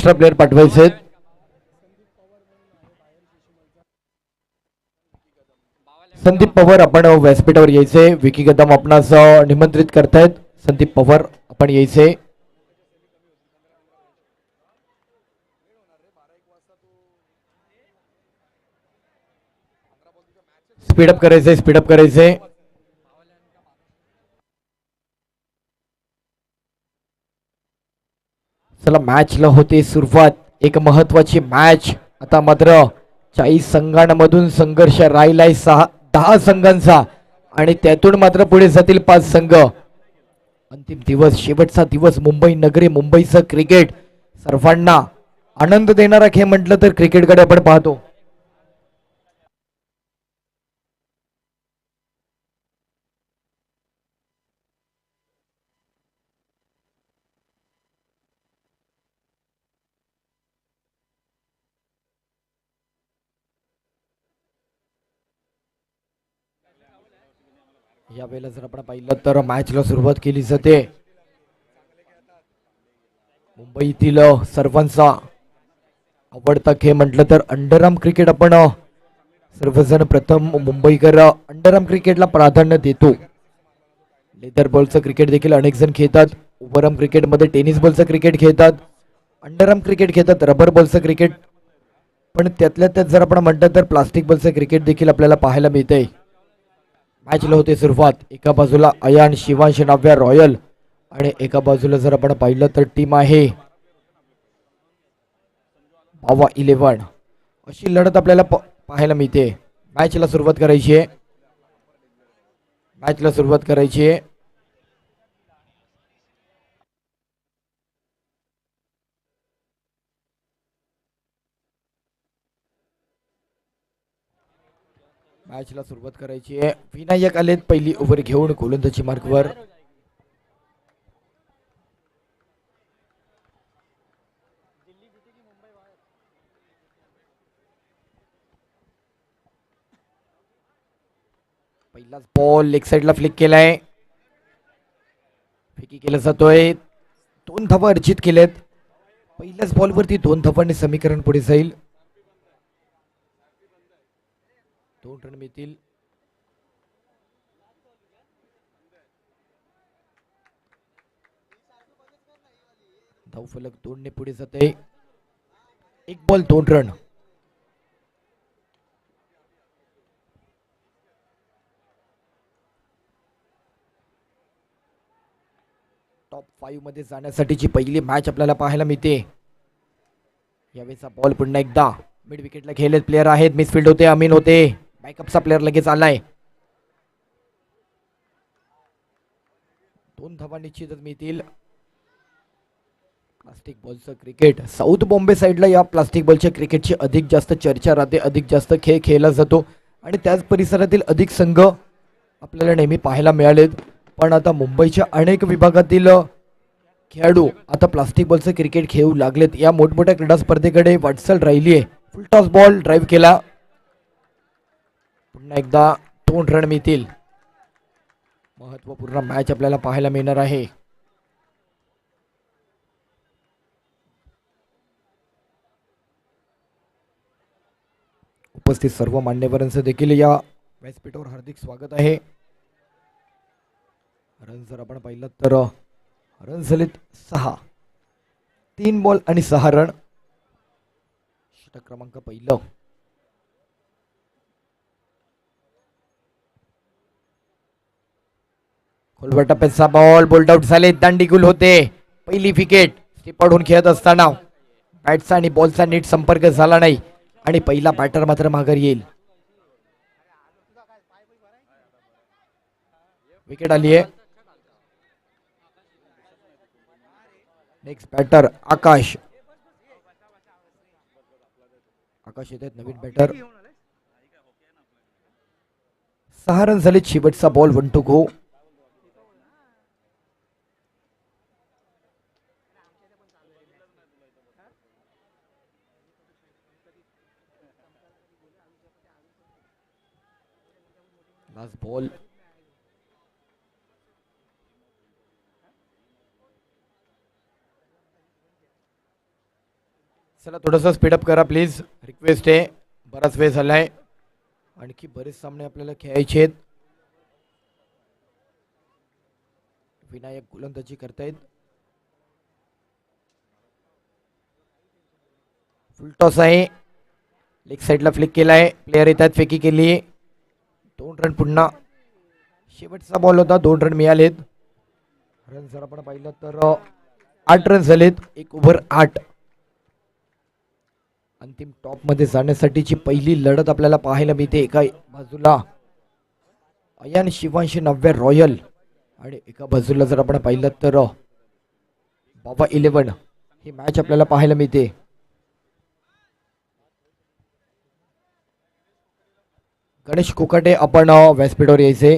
Extra player पाठवायचे. संदीप पवार आपण व्यासपीठावर यायचे. विकी कदम आपणास निमंत्रित करतायत. संदीप पवार आपण यायचे. स्पीडअप करायचे, स्पीडअप करायचे. चला मॅचला होते सुरुवात. एक महत्वाची मॅच. आता मात्र 40 संघांमधून संघर्ष राहिलाय 10 संघांचा आणि त्यातून मात्र पुढे जातील 5 संघ. अंतिम दिवस, शेवटचा दिवस. मुंबई नगरी, मुंबईचं क्रिकेट सर्वांना आनंद देणारा खेळ म्हटलं तर क्रिकेटकडे आपण पाहतो. यावेळेला जर आपण पाहिलं तर मॅचला सुरुवात केली जाते. मुंबईतील सर्वांचा आवडता खेळ म्हटलं तर अंडरआर्म क्रिकेट. आपण सर्वजण प्रथम मुंबईकर अंडरआर्म क्रिकेटला प्राधान्य देतो. लेदर बॉलचं क्रिकेट देखील अनेक जण खेळतात. ओव्हरआर्म क्रिकेटमध्ये टेनिस बॉलचं क्रिकेट खेळतात. अंडरआर्म क्रिकेट खेळतात, रबर बॉलचं क्रिकेट. पण त्यातल्या त्यात जर आपण म्हटलं तर प्लास्टिक बॉलचं क्रिकेट देखील आपल्याला पाहायला मिळते. मॅचला होते सुरुवात. एका बाजूला अयान, शिवांश, नाव्या, रॉयल आणि एका बाजूला जर आपण पाहिलं तर टीम आहे बावा 11. अशी लढत आपल्याला पाहायला मिळते. मॅचला सुरुवात करायची आहे. मॅचला सुरुवात करायची आहे. मॅचला सुरुवात करायची आहे. विनायक आलेत पहिली ओव्हर घेऊन गोलंदाजी मार्कवर. पहिलाच बॉल लेग साइडला फ्लिक केलाय. फेकी केला जातोय. 2 धावा अर्जित केलेत. पहिल्याच बॉलवरती 2 धावांनी समीकरण पुढे जाईल. 2 रन मिळतील. धावफलक 2 ने पुढे जाते. 1 बॉल 2 रन. टॉप 5 मध्ये जाण्यासाठीची पहिली मॅच आपल्याला पाहायला मिळते. यावेळेचा बॉल पुन्हा एकदा मिड विकेटला खेळलेत प्लेयर आहेत. मिसफील्ड होते, अमीन होते. बॅकअपचा प्लेयर लगेच आलाय. 2 धावा निश्चितच मिळतील. प्लास्टिक बॉलचं क्रिकेट साऊथ बॉम्बे साईडला या प्लास्टिक बॉलच्या क्रिकेटची अधिक जास्त चर्चा राहते. अधिक जास्त खेळ खेळला जातो आणि त्याच परिसरातील अधिक संघ आपल्याला नेहमी पाहायला मिळालेत. पण आता मुंबईच्या अनेक विभागातील खेळाडू आता प्लास्टिक बॉलचं क्रिकेट खेळू लागलेत. या मोठमोठ्या क्रीडा स्पर्धेकडे वाटचाल राहिली आहे. फुल टॉस बॉल ड्राईव्ह केला. पुन्हा एकदा 2 रन मिळतील. महत्वपूर्ण मॅच आपल्याला पाहायला मिळणार आहे. उपस्थित सर्व मान्यवरांचं देखील या व्यासपीठावर हार्दिक स्वागत आहे. रन जर आपण पाहिलं तर रन झालेत 6. 3 बॉल आणि 6 रन. षटक क्रमांक पहिलं. खोलवर टप्प्याचा बॉल बोल्ड आउट झाले. दांडीगुल होते. पहिली विकेट. स्टिप आउट होऊन खेळत असताना बॅटचा आणि बॉलचा नीट संपर्क झाला नाही आणि पहिला बॅटर मात्र माघार येईल. विकेट आली आहे. नेक्स्ट बॅटर आकाश. आकाश येतात नवीन बॅटर. 6 रन झाले. शेवटचा ball 1 to go. Last ball. चला थोडंसं स्पीडअप करा प्लीज, रिक्वेस्ट आहे. बराच वेळ झालाय, आणखी बरेच सामने आपल्याला खेळायचे आहेत. विनायक गोलंदाजी करतायत. फुल टॉस आहे, लेग साईडला फ्लिक केलाय, प्लेयर येतात, फेकी केली, 2 रन पुन्हा. शेवटचा बॉल होता, 2 रन मिळालेत. रन जर आपण पाहिलं तर 8 रन झालेत, 1 ओव्हर 8. अंतिम टॉप मध्ये जाण्यासाठीची पहिली लढत आपल्याला पाहायला मिळते. एका बाजूला अयान शिवांशी 9 रॉयल, आणि एका बाजूला जर आपण पाहिलं तर बाबा 11. ही मॅच आपल्याला पाहायला मिळते. गणेश कोकाटे आपण व्यासपीठावर यायचे.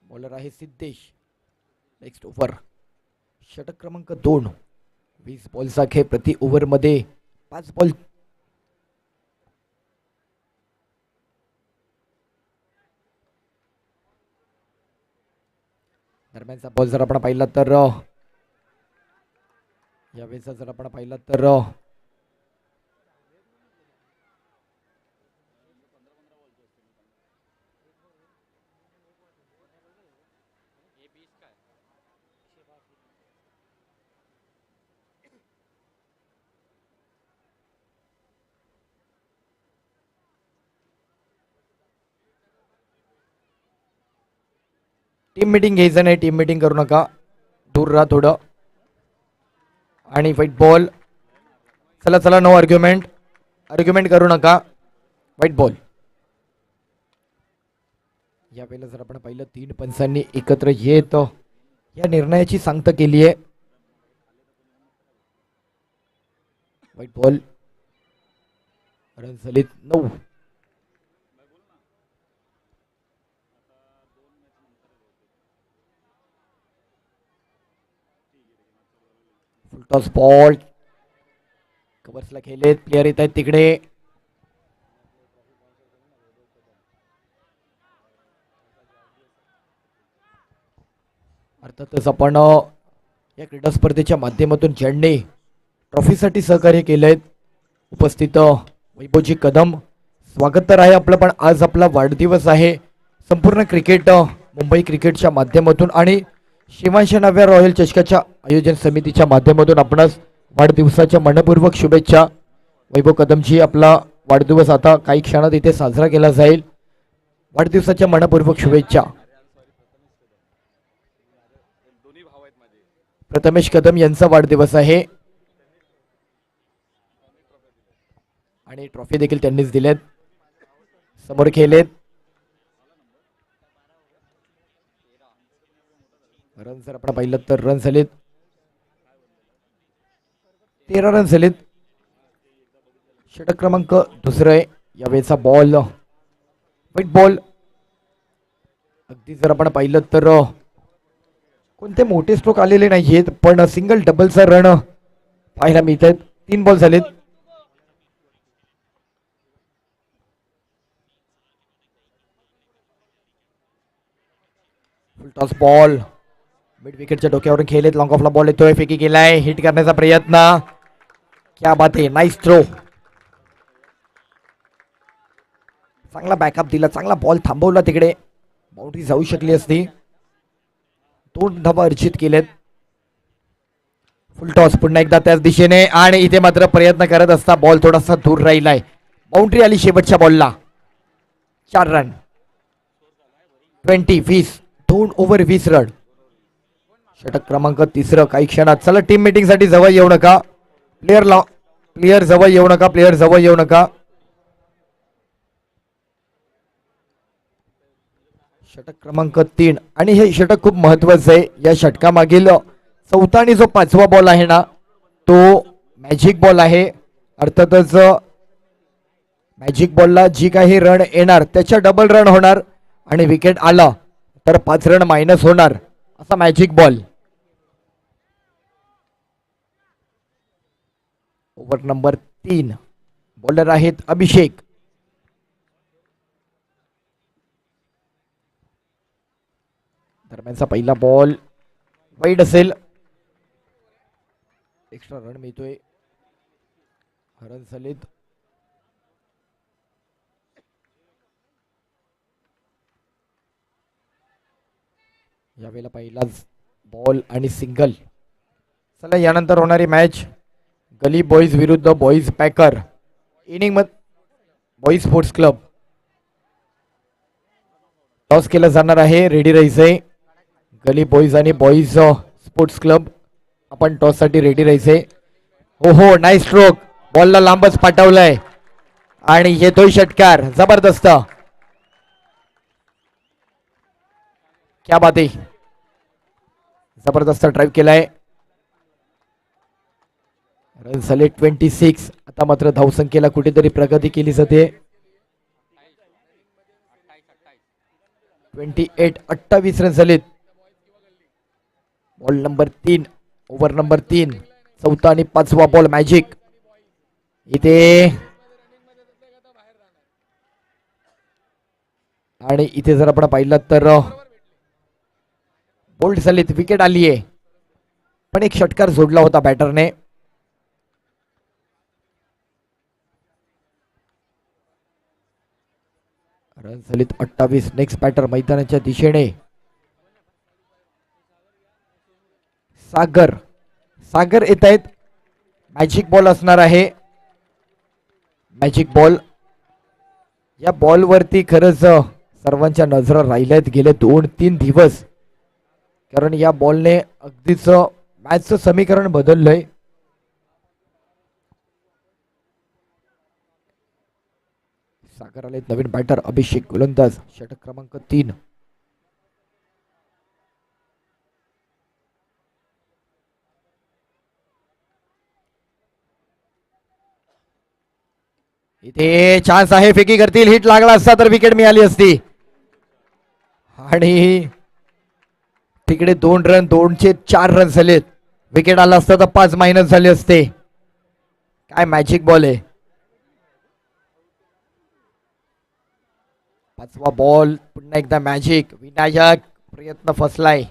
बॉलर आहे सिद्धेश. नेक्स्ट ओव्हर, षटक क्रमांक 2. 20 बॉलचा खेळ, प्रति ओव्हर मध्ये 5 बॉल. दरम्यानचा बॉल जर आपण पाहिला तर यावेळेचा जर आपण पाहिला तर टीम मीटिंग घ्यायचं नाही, टीम मीटिंग करू नका, दूर राहा थोडं. आणि व्हाईट बॉल. चला चला, नो आर्ग्युमेंट, आर्ग्युमेंट करू नका. White ball. यावेळेला जर आपण पाहिलं 3 पंचांनी एकत्र येत या निर्णयाची सांगता केली आहे. White ball. रन झालीत 9. फुल टॉस बॉल, कव्हर्सला खेळलेत, प्लेयर येत आहेत तिकडे. अर्थातच आपण या क्रीडा स्पर्धेच्या माध्यमातून ज्यांनी ट्रॉफीसाठी सहकार्य केलंय, उपस्थित वैभवजी कदम, स्वागत तर आहे आपलं, पण आज आपला वाढदिवस आहे. संपूर्ण क्रिकेट मुंबई क्रिकेटच्या माध्यमातून आणि शिवांश 9 रॉयल चषकाच्या आयोजन समितीच्या माध्यमातून आपणास वाढदिवसाच्या मनपूर्वक शुभेच्छा. वैभव कदमजी, आपला वाढदिवस आता काही क्षणात इथे साजरा केला जाईल. वाढदिवसाच्या मनपूर्वक शुभेच्छा. प्रथमेश कदम यांचा वाढदिवस आहे आणि ट्रॉफी देखील त्यांनीच दिलेत. समोर खेळलेत. रन जर आपण पाहिलं तर रन झालेत 13 रन झालेत. षटक क्रमांक 2 आहे. यावेळेचा बॉल व्हाईट बॉल. अगदी जर आपण पाहिलं तर कोणते मोठे स्ट्रोक आलेले नाहीयेत, पण सिंगल डबलचा रन पाहायला मिळत आहेत. 3 बॉल झालेत. फुल टॉस बॉल, मिड विकेटच्या डोक्यावरून खेळलेत. लॉंग ऑफला बॉल येतोय, फेकी केलाय, हिट करण्याचा प्रयत्न. क्या बात आहे, नाईस थ्रो. चांगला बॅकअप दिला, चांगला बॉल थांबवला तिकडे, बाउंड्री जाऊ शकली असती. 2 धावा अर्जित केलेत. फुल टॉस पुन्हा एकदा त्याच दिशेने, आणि इथे मात्र प्रयत्न करत असता बॉल थोडासा दूर राहिलाय. बाउंड्री आली शेवटच्या बॉलला. 4 रन. 20 2 over 20 run. षटक क्रमांक 3 काही क्षणात. चला टीम मीटिंग साठी जवळ येऊ नका, प्लेयर जवळ येऊ नका, प्लेयर जवळ येऊ नका. षटक क्रमांक 3, आणि हे षटक खूप महत्वाचं आहे. या षटकामागील 4था आणि जो 5वा बॉल आहे ना, तो मॅजिक बॉल आहे. अर्थातच मॅजिक बॉलला जी काही रन येणार त्याच्या डबल रन होणार, आणि विकेट आला तर 5 रन मायनस होणार, असा magic ball. Over number 3. Bowler आहेत अभिषेक. दरम्यानचा पहिला बॉल वाईड असेल. एक्स्ट्रा रन मिळतोय. रन झालेत. यावेळेला पहिलाच बॉल आणि सिंगल. चला यानंतर होणारी मॅच गली बॉईज विरुद्ध बॉईज पॅकर. इनिंग मध्ये बॉईज स्पोर्ट्स क्लब. टॉस केला जाणार आहे. रेडी राहायचंय गली बॉईज आणि बॉईज स्पोर्ट्स क्लब. आपण टॉस साठी रेडी राहायचंय. हो हो नाईस स्ट्रोक. बॉलला लांबच पाठवलंय आणि येतोय षटकार. जबरदस्त. क्या बात आहे. जबरदस्त ड्राईव्ह केलाय. रन झाले 26. आता मात्र धावसंख्येला कुठेतरी प्रगती केली जाते. 28 रन झालेत. बॉल नंबर 3 ओव्हर नंबर 3 चौथा आणि 5वा बॉल मॅजिक इथे. आणि इथे जर आपण पाहिलं तर बोल्ड झालीत. विकेट आली आहे पण एक षटकार जोडला होता बॅटरने. रन झालीत 28. नेक्स्ट बॅटर मैदानाच्या दिशेने सागर. सागर येत आहेत. मॅजिक बॉल असणार आहे. Magic ball. या बॉल वरती खरंच सर्वांच्या नजरा राहिल्यात गेले 2-3 दिवस. कारण या बॉलने अगदीच मॅचचं समीकरण बदललंय. सागर आले नवीन बॅटर अभिषेक गोलंदाज. षटक क्रमांक 3. इथे चान्स आहे. फेकी करतील. हिट लागला असता तर विकेट मिळाली असती. आणि तिकडे 2 रन 2चे 4 रन झालेत. विकेट आला असता तर 5 मायनस झाले असते. काय मॅजिक बॉल आहे. 5वा बॉल. पुन्हा एकदा मॅजिक. विनायक प्रयत्न फसलाय.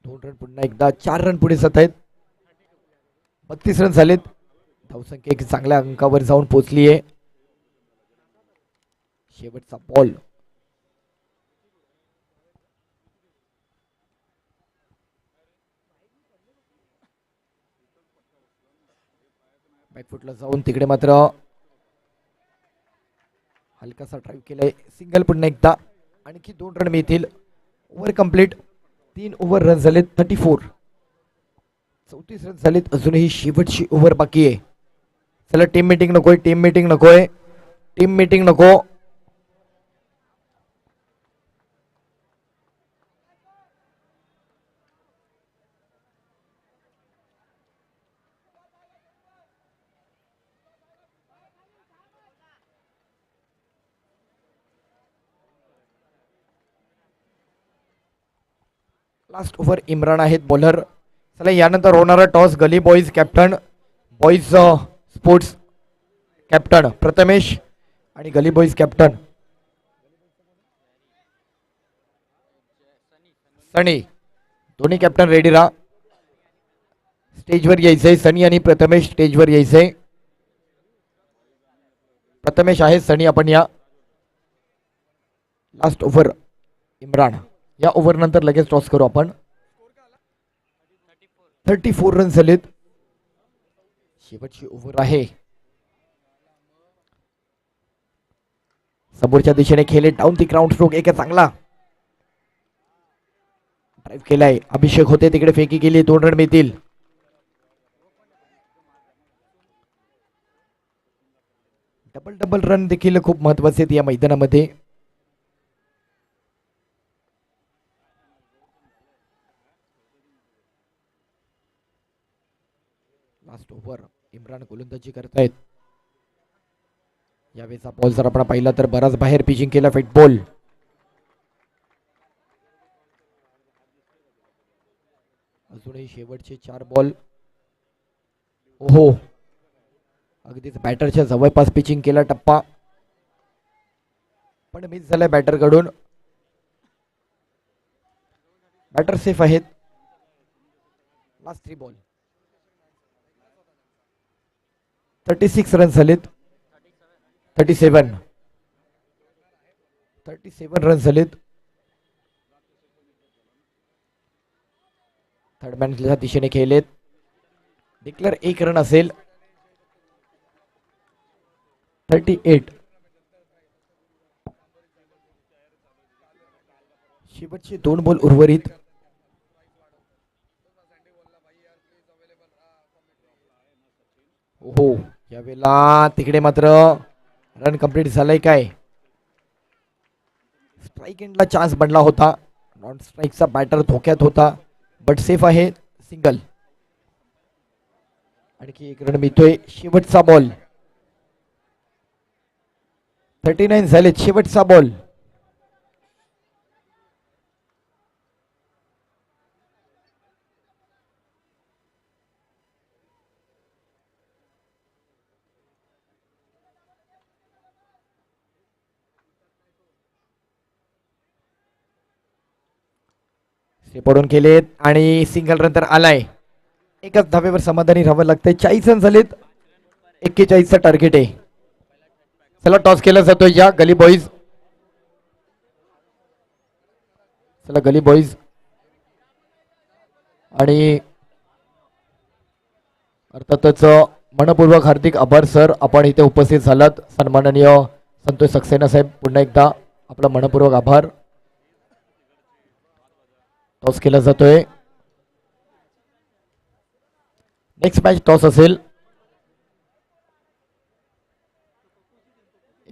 2 रन पुन्हा एकदा 4 रन पुढे जात आहेत. 32 रन झालेत. धावसंख्या एक चांगल्या अंकावर जाऊन पोहोचली आहे. शेवटचा बॉल. बॅकफुटला जाऊन तिकडे मात्र हलकासा ड्राईव्ह केलाय. सिंगल पुन्हा एकदा. आणखी 2 रन मिळतील. Over complete. 3 ओव्हर रन झालेत 34. 34 रन झालेत. अजूनही शेवटची ओव्हर बाकी आहे. चला टीम मीटिंग नकोय. टीम मीटिंग नकोय. टीम मीटिंग नको. लास्ट ओव्हर इम्रान आहेत बॉलर. चला यानंतर होणारा toss gully boys captain boys sports captain Prathamesh आणि गली बॉईज कॅप्टन सनी. दोन्ही कॅप्टन रेडी राहा. स्टेजवर यायचंय. सनी आणि प्रथमेश स्टेजवर यायचंय. प्रथमेश आहे. सनी आपण या. Last over Imran. या ओव्हर नंतर लगेच टॉस करू आपण. 34 रन झालेत. शेवटची ओव्हर आहे. समोरच्या दिशेने खेळले डाऊन ती ग्राउंड स्ट्रोक. एक चांगला ड्राईव्ह केलाय. अभिषेक होते तिकडे फेकी केली. 2 रन मिळतील. डबल रन देखील खूप महत्वाचे आहेत या मैदानामध्ये. लास्ट ओव्हर इम्रान गोलंदाजी करतायत. यावेळेचा बॉल जर आपण पाहिला तर बराच बाहेर पिचिंग केला. फेट बॉल. अजूनही शेवटचे 4 बॉल. ओहो अगदीच बॅटरच्या जवळपास पिचिंग केला टप्पा. पण मिस झालाय बॅटर कडून. बॅटर सेफ आहेत. लास्ट 3 बॉल 36 रन झालेत. 37 रन झालेत. थर्ड मॅनच्या दिशेने खेळलेत. डिक्लेअर 1 रन असेल. 38. शेवटचे 2 बॉल उर्वरित. हो यावेळेला तिकडे मात्र रन कंप्लीट झालाय काय. स्ट्राईक एंडला चान्स बनला होता. नॉन स्ट्राईकचा बॅटर धोक्यात होता बट सेफ आहे. सिंगल. आणखी 1 रन मिळतोय. शेवटचा बॉल. 39 झालेत. शेवटचा बॉल. पडून केलेत आणि सिंगल रन तर आलाय. एकाच धावेवर समाधानी राहावं लागतंय. 40 रन झालेत. 41चा टार्गेट आहे. चला टॉस केला जातोय या गली बॉईज. चला गली बॉईज. आणि अर्थातच मनपूर्वक हार्दिक आभार सर, आपण इथे उपस्थित झालात. सन्माननीय संतोष सक्सेना साहेब, पुन्हा एकदा आपला मनपूर्वक आभार. टॉस केला जातोय. नेक्स्ट मॅच टॉस असेल.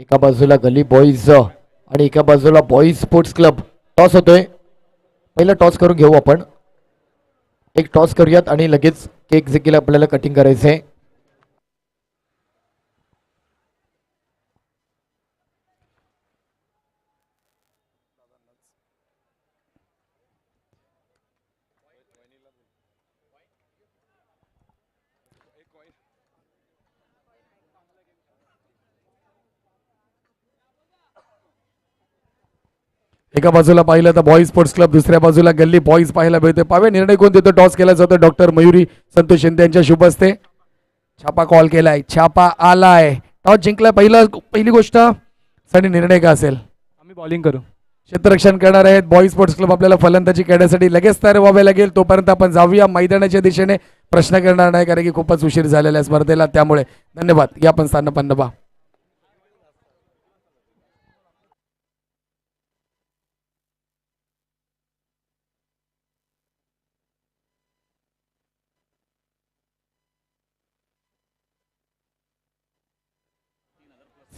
एका बाजूला गली बॉईज आणि एका बाजूला बॉईज स्पोर्ट्स क्लब. टॉस होतोय. पहिला टॉस करून घेऊ आपण. एक टॉस करूयात आणि लगेच केक जे आपल्याला कटिंग करायचंय. एका बाजूला पाहिलं तर बॉईज स्पोर्ट्स क्लब, दुसऱ्या बाजूला गल्ली बॉईज पाहायला मिळते. पावे निर्णय कोण देतो. टॉस केला जातो. डॉक्टर मयुरी संतोष शिंदे यांच्या शुभ हस्ते. छापा कॉल केलाय. छापा आलाय. टॉस जिंकलाय. पहिली गोष्ट सनी निर्णय का असेल. आम्ही बॉलिंग करू. क्षेत्ररक्षण करणार आहेत बॉईज स्पोर्ट्स क्लब. आपल्याला फलंदाजी करण्यासाठी लगेच तयार व्हावे लागेल. तोपर्यंत आपण जाऊया मैदानाच्या दिशेने. प्रश्न करणार नाही कारण की खूपच उशीर झालेला आहे स्पर्धेला. त्यामुळे धन्यवाद. या पण स्थान पन्नबा.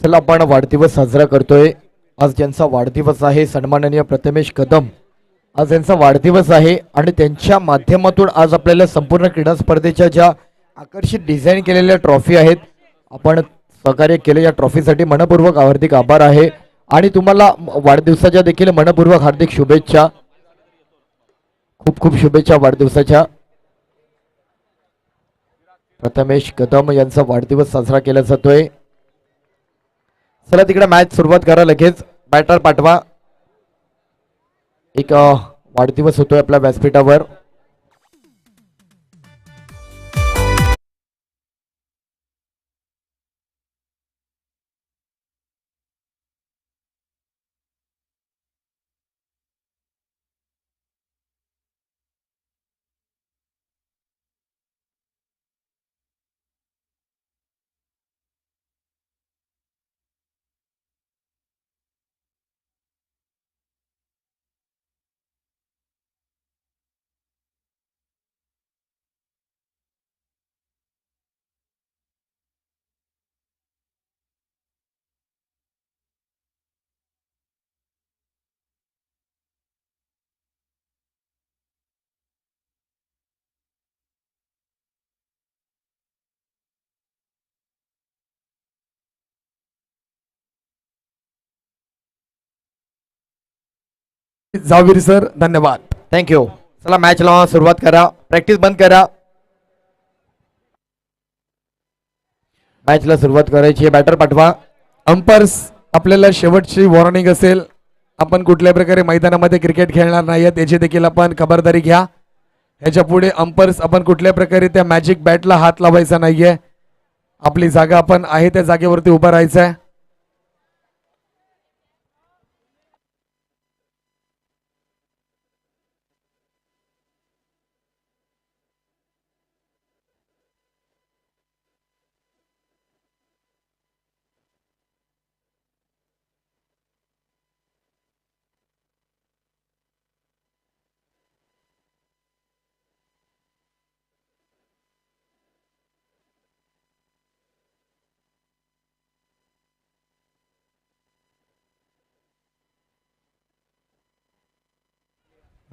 चला आपण वाढदिवस साजरा करतोय. आज ज्यांचा वाढदिवस आहे सन्माननीय प्रथमेश कदम, आज यांचा वाढदिवस आहे आणि त्यांच्या माध्यमातून आज आपल्याला संपूर्ण क्रीडा स्पर्धेच्या ज्या आकर्षित डिझाईन केलेल्या ट्रॉफी आहेत, आपण सहकार्य केले. या ट्रॉफीसाठी मनपूर्वक हार्दिक आभार आहे आणि तुम्हाला वाढदिवसाच्या देखील मनपूर्वक हार्दिक शुभेच्छा. खूप खूप शुभेच्छा वाढदिवसाच्या. प्रथमेश कदम यांचा वाढदिवस साजरा केला जातोय. चला तिकडे मॅच सुरुवात करा. लगेच बॅटर पाठवा. एक वाढदिवस होतोय आपल्या व्यासपीठावर. जावीर सर धन्यवाद. थँक्यू. चला मॅचला सुरुवात करा. प्रॅक्टिस बंद करा. मॅचला सुरुवात करायची. बॅटर पाठवा. अंपर्स आपल्याला शेवटची वॉर्निंग असेल, आपण कुठल्याही प्रकारे मैदानामध्ये क्रिकेट खेळणार नाही याची देखील आपण खबरदारी घ्या. ह्याच्या पुढे अंपर्स आपण कुठल्या प्रकारे त्या मॅजिक बॅटला हात लावायचा नाहीये. आपली जागा आपण आहे त्या जागेवरती उभा राहायचं आहे.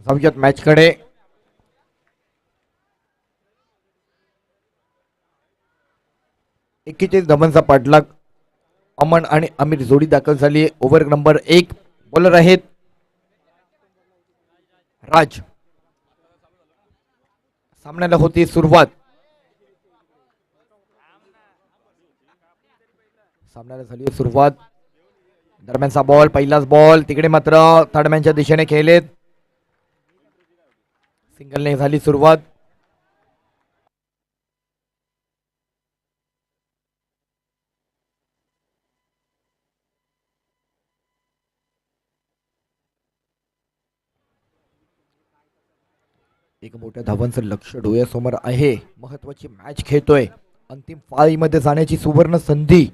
जाऊयात मॅच कडे. एकेचाळीस धावांचा पाठलाग. अमन आणि आमिर जोडी दाखल झाली. Over number 1. बॉलर आहेत राज. सामन्याला होती सुरुवात. सामन्याला झाली सुरुवात. दरम्यानचा बॉल, पहिलाच बॉल. तिकडे मात्र थर्डमॅनच्या दिशेने खेळलेत. सिंगलने झाली सुरुवात. एक मोठ्या धावांचं लक्ष डोळ्यासमोर आहे. महत्वाची मॅच खेळतोय. अंतिम मध्ये जाण्याची सुवर्ण संधी.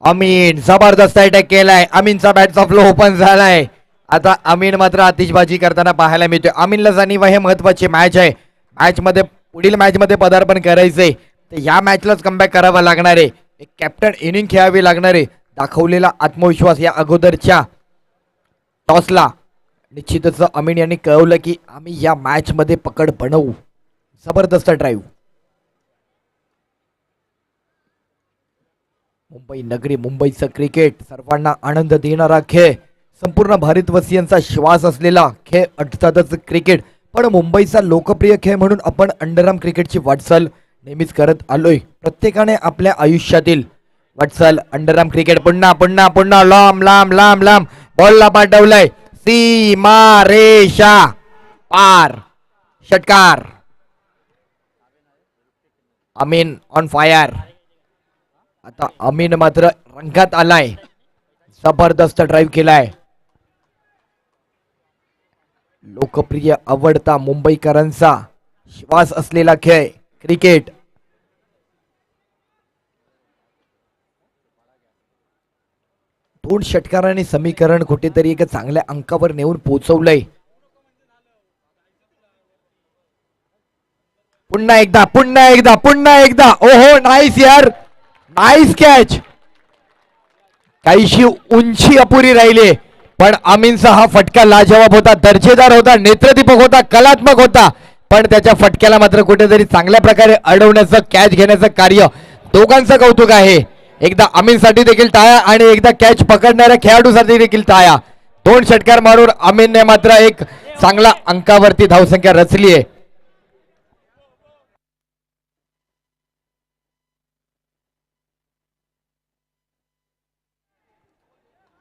अमीन जबरदस्त अटॅक केलाय. अमीनचा बॅटचा फ्लो ओपन झालाय. आता अमीन मात्र आतिषबाजी करताना पाहायला मिळतोय. अमीनला जाणीव आहे महत्वाची मॅच आहे. मॅच मध्ये पुढील मॅच मध्ये पदार्पण करायचंय तर या मॅचलाच कमबॅक करावा लागणार आहे. एक कॅप्टन इनिंग खेळावी लागणार आहे. दाखवलेला आत्मविश्वास या अगोदरच्या टॉसला निश्चितच अमीन यांनी कळवलं की आम्ही या मॅच मध्ये पकड बनवू. जबरदस्त ड्राईव्ह. मुंबई नगरी, मुंबईचं क्रिकेट सर्वांना आनंद देणारा खेळ. संपूर्ण भारतवासियांचा श्वास असलेला खेळ अर्थातच क्रिकेट. पण मुंबईचा लोकप्रिय खेळ म्हणून आपण अंडरआर्म क्रिकेटची वाटचाल नेहमीच करत आलोय. प्रत्येकाने आपल्या आयुष्यातील वाटचाल अंडरआर्म क्रिकेट. पुन्हा पुन्हा पुन्हा लांब लांब लांब लांब बॉलला पाठवलंय. सीमा रेषा पार. षटकार. Amin on fire. आता अमीन मात्र रंगात आलाय. जबरदस्त ड्राईव्ह केलाय. लोकप्रिय, आवडता, मुंबईकरांचा श्वास असलेला खेळ क्रिकेट. दोन षटकारांनी समीकरण कुठेतरी एका चांगल्या अंकावर नेऊन पोहोचवलंय. पुन्हा एकदा पुन्हा एकदा पुन्हा एकदा. ओहो, नाईस यार, नाईस कॅच. काहीशी उंची अपुरी राहिली पण अमीनचा हा फटका लाजवाब होता, दर्जेदार होता, नेत्रदीपक होता, कलात्मक होता. पण त्याच्या फटक्याला मात्र कुठेतरी चांगल्या प्रकारे अडवण्याचं, कॅच घेण्याचं कार्य दोघांचं कौतुक आहे. एकदा अमीनसाठी देखील टाळ्या आणि एकदा कॅच पकडणाऱ्या खेळाडूसाठी देखील टाळ्या. दोन षटकार मारून अमीनने मात्र एक चांगला अंकावरती धावसंख्या रचली आहे.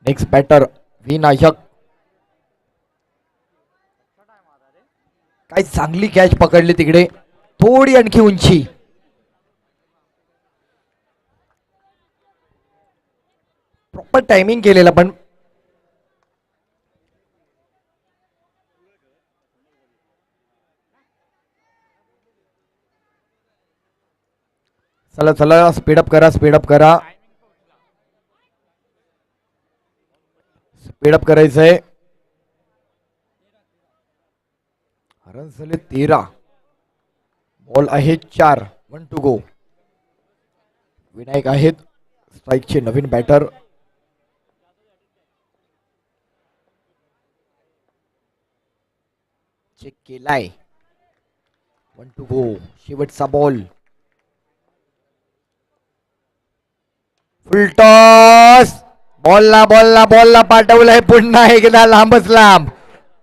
Next batter Vinayak. काय चांगली कॅच पकडली तिकडे. थोडी आणखी उंची. प्रॉपर टायमिंग केलेला पण चला चला स्पीडअप करा, स्पीडअप करा. स्पीडअप करायचंय. रन झाले 13. बॉल आहे 4. 1 to go. विनायक आहेत स्ट्राईकचे नवीन बॅटर. चेक केलाय. 1 to go. शेवटचा बॉल. Full toss. बॉलला बॉलला बॉलला पाठवलंय पुन्हा एकदा लांबच लांब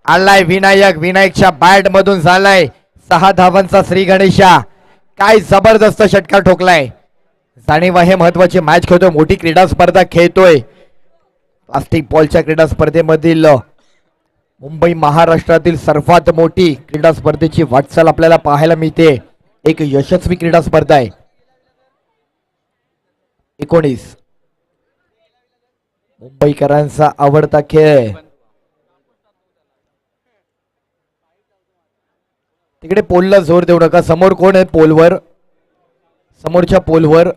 आलाय विनायक. विनायकच्या बॅट मधून झालाय 6 धावांचा श्री गणेशा. काय जबरदस्त षटकार ठोकलाय. जाणीव आहे महत्वाची मॅच खेळतोय, मोठी क्रीडा स्पर्धा खेळतोय. प्लास्टिक बॉलच्या क्रीडा स्पर्धेमधील मुंबई महाराष्ट्रातील सर्वात मोठी क्रीडा स्पर्धेची वाटचाल आपल्याला पाहायला मिळते. एक यशस्वी क्रीडा स्पर्धा आहे. 19 मुंबईकरांचा आवडता खेळ. तिकडे पोलला जोर देऊ नका. समोर कोण आहे पोलवर? समोरच्या पोलवर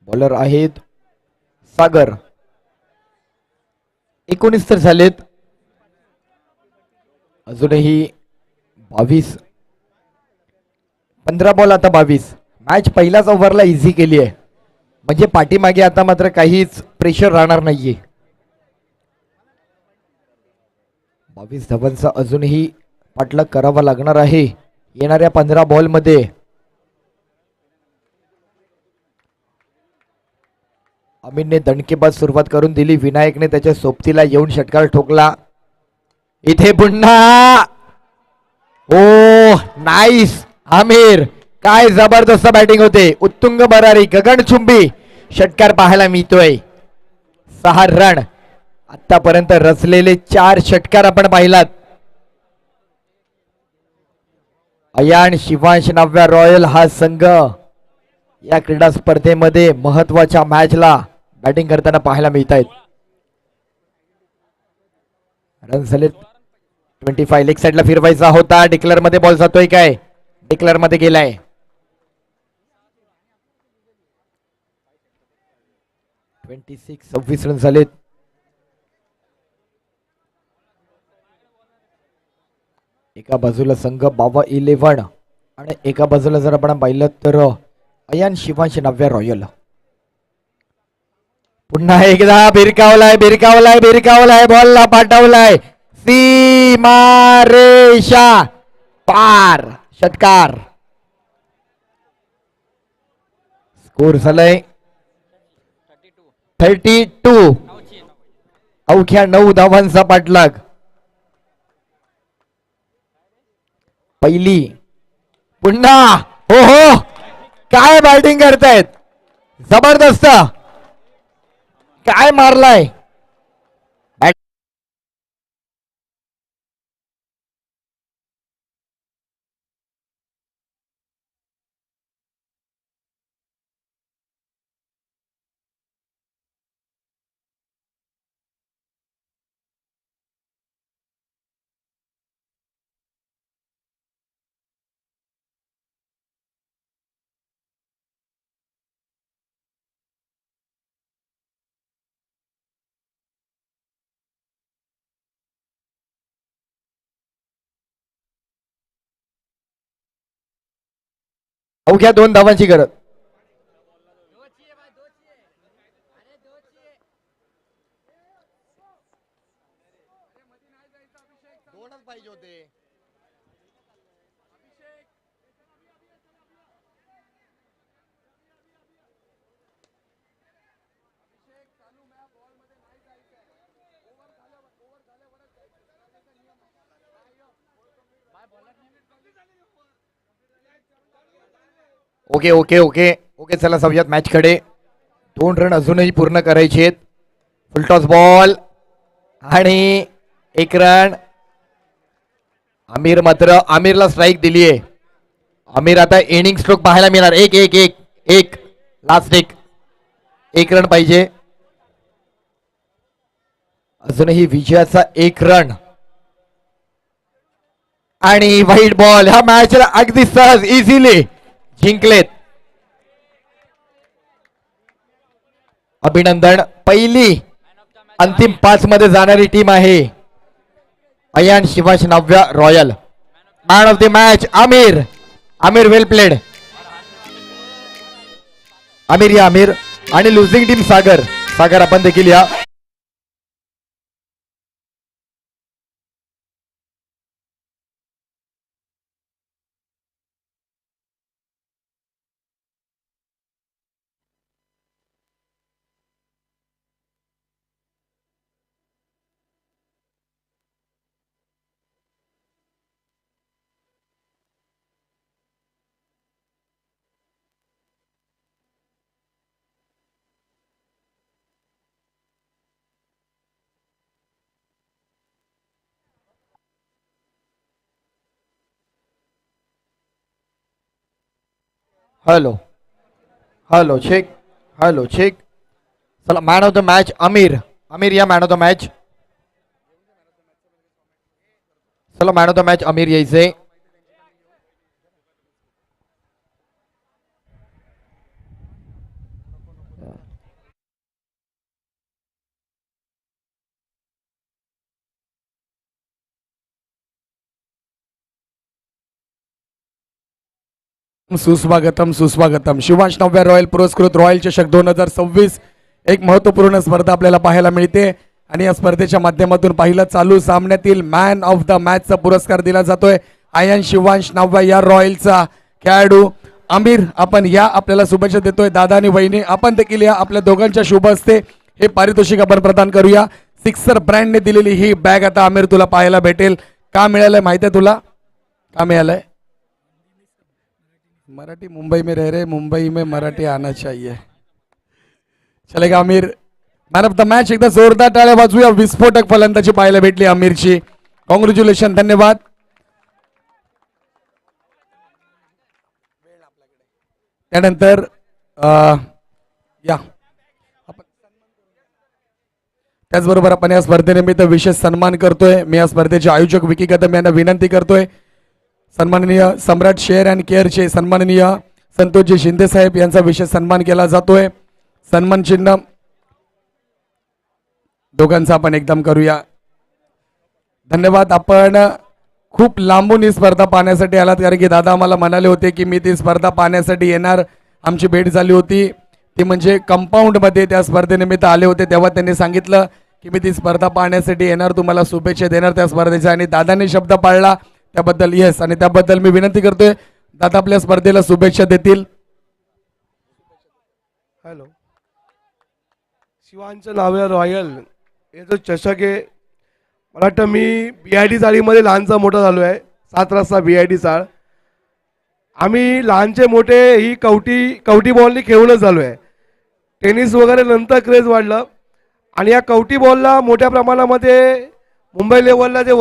बॉलर आहेत सागर. 19 तर झालेत, अजूनही 22. 15 बॉल आता 22. मॅच पहिल्याच ओव्हरला इझी केली आहे, म्हणजे पाठीमागे आता मात्र काहीच प्रेशर राहणार नाहीये. 22 धावांचा अजूनही पाठलाग करावा लागणार आहे येणाऱ्या 15 बॉल मध्ये. अमीरने दणकेबाज सुरुवात करून दिली. विनायकने त्याच्या सोबतीला येऊन षटकार ठोकला. इथे पुन्हा ओ नाईस आमिर, काय जबरदस्त बॅटिंग होते. उत्तुंग भरारी गगनचुंबी षटकार पाहायला मिळतोय. 6 रन आतापर्यंत रचलेले 4 षटकार आपण पाहिलात. अयान शिवांश नव्या रॉयल हा संघ या क्रीडा स्पर्धेमध्ये महत्वाच्या मॅचला बॅटिंग करताना पाहायला मिळत आहेत. रन झाले 25. लेग साइडला फिरवायचा होता. डिक्लेअर मध्ये बॉल जातोय काय? डिक्लेअर मध्ये गेलाय. 26 रन झालेत. एका बाजूला संघ बाबा 11 आणि एका बाजूला जर आपण पाहिलं तर अयान शिवांश नव्या रॉयल. पुन्हा एकदा भिरकावलाय भिरकावलाय भिरकावलाय, बॉलला पाठवलाय सीमारेषा पार. षटकार. स्कोर झालाय 32. अवघ्या 9 धावांचा पाठलाग. पहिली पुन्हा हो हो, काय बॅटिंग करतायत, जबरदस्त. काय मारलाय. अवघ्या 2 धावांची गरज. दोनच पाहिजे होते. ओके ओके ओके ओके, चला जाऊयात मॅच कडे. 2 रन अजूनही पूर्ण करायचे आहेत. फुलटॉस बॉल आणि 1 रन. आमिर मात्र आमिरला स्ट्राईक दिली आहे. आमिर आता इनिंग स्ट्रोक पाहायला मिळणार. एक एक एक एक लास्ट एक रन पाहिजे. अजूनही विजयाचा 1 रन आणि व्हाईट बॉल. ह्या मॅचला अगदी सहज इझिली जिंकलेत. अभिनंदन. पहिली अंतिम 5 मध्ये जाणारी टीम आहे अयान शिवांश नव्या royal. Man of the match Aamir. Aamir well played. Aamir या आमिर. आणि लुझिंग टीम सागर. सागर आपण देखील या. Hello hello check. Hello check. चला man of the match Aamir. Aamir या मॅन ऑफ द मॅच. चला man of the match Aamir यायचे. सुस्वागतम सुस्वागतम. शिवांश नवव्या रॉयल पुरस्कृत रॉयल चषक 2026 एक महत्वपूर्ण स्पर्धा आपल्याला पाहायला मिळते आणि या स्पर्धेच्या माध्यमातून पहिल्या चालू सामन्यातील मॅन ऑफ द मॅचचा पुरस्कार दिला जातोय आयन शिवांश नवव्या या रॉयलचा खेळाडू आमिर. आपण या आपल्याला शुभेच्छा देतोय. दादा आणि वहिनी आपण देखील या. आपल्या दोघांच्या शुभ हस्ते हे पारितोषिक आपण प्रदान करूया. सिक्सर ब्रँडने दिलेली ही बॅग आता आमिर तुला पाहायला भेटेल. का मिळालंय माहिती आहे तुला? का मिळालंय? मराठी मुंबई में रह रहे, मुंबई में मराठी आना चाहिए. चलेगा Aamir. Man of the match. एकदा जोरदार टाळ्या वाजवूया. विस्फोटक फलंदाजी पाहायला भेटली आमिरची. कॉंग्रॅच्युलेशन. धन्यवाद. त्यानंतर या त्याचबरोबर आपण या स्पर्धेनिमित्त विशेष सन्मान करतोय. मी या स्पर्धेचे आयोजक विकी कदम यांना विनंती करतोय. सन्माननीय सम्राट शेअर अँड केअरचे सन्माननीय संतोषजी शिंदे साहेब यांचा विशेष सन्मान केला जातोय. सन्मान चिन्ह दोघांचा आपण एकदम करूया. धन्यवाद. आपण खूप लांबून ही स्पर्धा पाहण्यासाठी आलात कारण की दादा आम्हाला म्हणाले होते की मी ती स्पर्धा पाहण्यासाठी येणार. आमची भेट झाली होती ती म्हणजे कंपाऊंड मध्ये त्या स्पर्धेनिमित्त आले होते तेव्हा त्यांनी सांगितलं की मी ती स्पर्धा पाहण्यासाठी येणार, तुम्हाला शुभेच्छा देणार त्या स्पर्धेच्या. आणि दादांनी शब्द पाळला त्याबद्दल येस. आणि त्याबद्दल मी विनंती करतोय दादा आपल्या स्पर्धेला शुभेच्छा देतील. हॅलो. शिवांचं नाव आहे रॉयल. हे जो चषक आहे मला वाटतं मी BID चाळीमध्ये लहानचा मोठा झालो आहे. 7 रस्ता BID चाळ. आम्ही लहानचे मोठे ही कवटी बॉलनी खेळूनच झालो आहे. टेनिस वगैरे नंतर क्रेज वाढलं आणि या कवटी बॉलला मोठ्या प्रमाणामध्ये मुंबई लेवलला जे